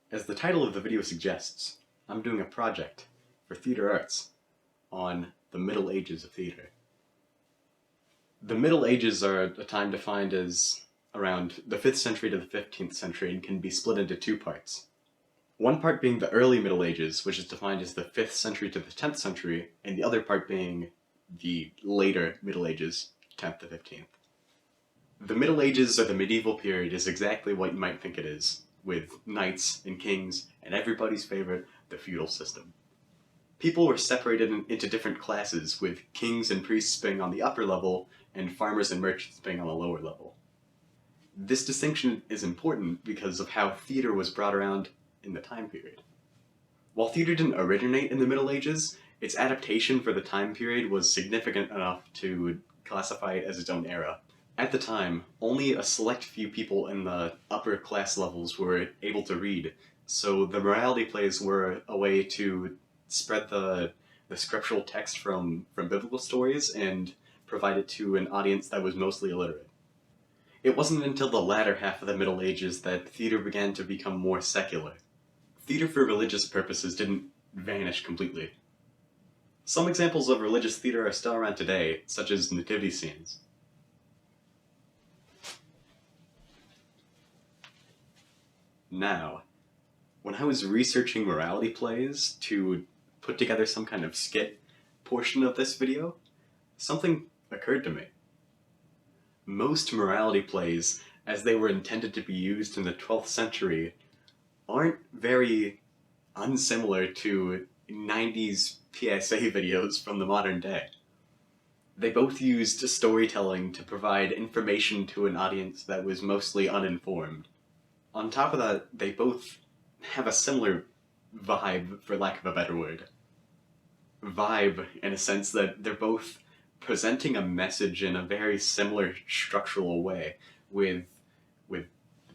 As the title of the video suggests, I'm doing a project for Theatre Arts on the Middle Ages of theatre. The Middle Ages are a time defined as around the 5th century to the 15th century and can be split into two parts. One part being the early Middle Ages, which is defined as the 5th century to the 10th century, and the other part being the later Middle Ages, 10th to 15th. The Middle Ages, or the medieval period, is exactly what you might think it is, with knights and kings, and everybody's favorite, the feudal system. People were separated into different classes, with kings and priests being on the upper level, and farmers and merchants being on the lower level. This distinction is important because of how theatre was brought around in the time period. While theatre didn't originate in the Middle Ages, its adaptation for the time period was significant enough to classify it as its own era. At the time, only a select few people in the upper class levels were able to read, so the morality plays were a way to spread the scriptural text from biblical stories and provide it to an audience that was mostly illiterate. It wasn't until the latter half of the Middle Ages that theatre began to become more secular. Theatre for religious purposes didn't vanish completely. Some examples of religious theatre are still around today, such as nativity scenes. Now, when I was researching morality plays to put together some kind of skit portion of this video, something occurred to me. Most morality plays, as they were intended to be used in the 12th century, aren't very unsimilar to 90s PSA videos from the modern day. They both used storytelling to provide information to an audience that was mostly uninformed. On top of that, they both have a similar vibe, for lack of a better word. Vibe, in a sense that they're both presenting a message in a very similar structural way, with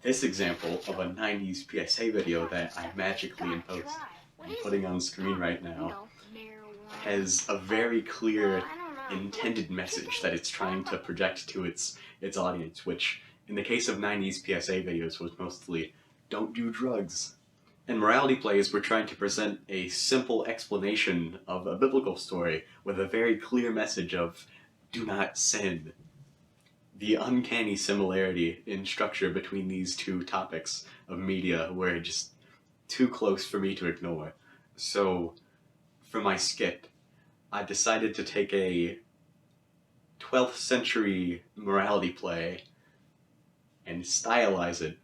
this example of a 90s PSA video that I magically imposed and putting on screen right now has a very clear intended message that it's trying to project to its audience, which in the case of 90s PSA videos was mostly, don't do drugs. And morality plays were trying to present a simple explanation of a biblical story with a very clear message of, do not sin. The uncanny similarity in structure between these two topics of media were just too close for me to ignore. So, for my skit, I decided to take a 12th century morality play and stylize it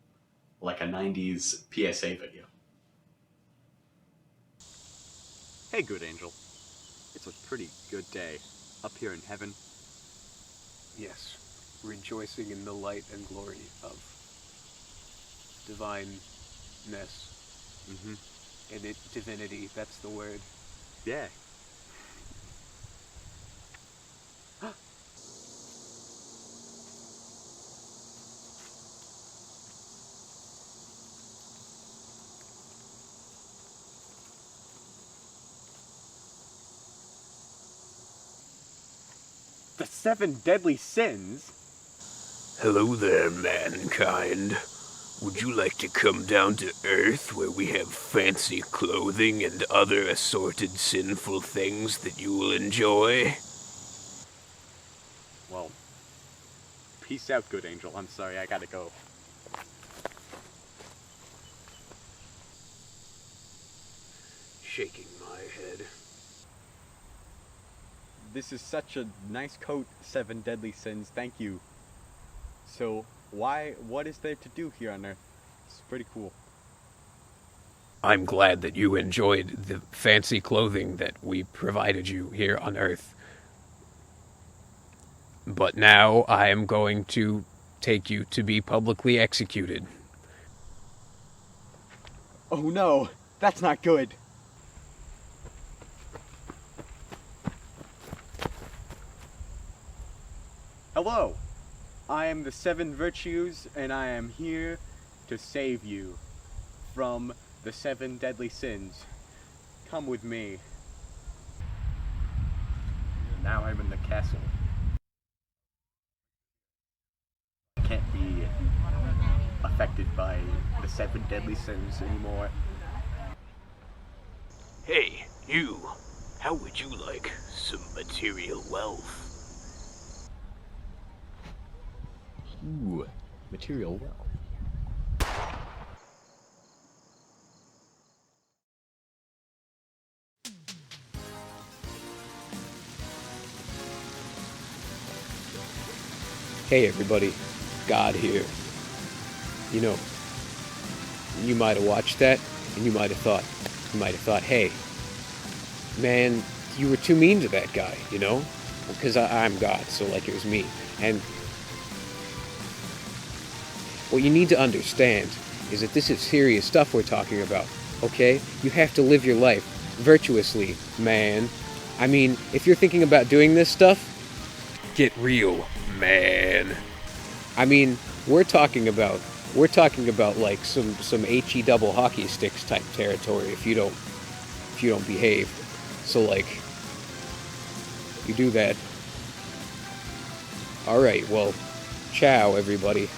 like a 90s PSA video. Hey, good angel. It's a pretty good day up here in heaven. Yes, rejoicing in the light and glory of divineness. And divinity, that's the word. Yeah. The 7 deadly sins? Hello there, mankind. Would you like to come down to Earth where we have fancy clothing and other assorted sinful things that you will enjoy? Well, peace out, good angel. I'm sorry, I gotta go. Shaking my head. This is such a nice coat, 7 deadly sins, thank you. So, what is there to do here on Earth? It's pretty cool. I'm glad that you enjoyed the fancy clothing that we provided you here on Earth. But now I am going to take you to be publicly executed. Oh no, that's not good. Hello, I am the 7 Virtues, and I am here to save you from the 7 deadly sins. Come with me. Now I'm in the castle. I can't be affected by the seven deadly sins anymore. Hey, you. How would you like some material wealth? Ooh, material wealth. Hey everybody, God here. You know, you might have watched that, and you might have thought, hey, man, you were too mean to that guy, you know? Because I'm God, so like it was me. And what you need to understand is that this is serious stuff we're talking about, okay? You have to live your life virtuously, man. I mean, if you're thinking about doing this stuff, get real, man. I mean, we're talking about like some HE double hockey sticks type territory if you don't behave. So like, you do that. All right, well, ciao everybody.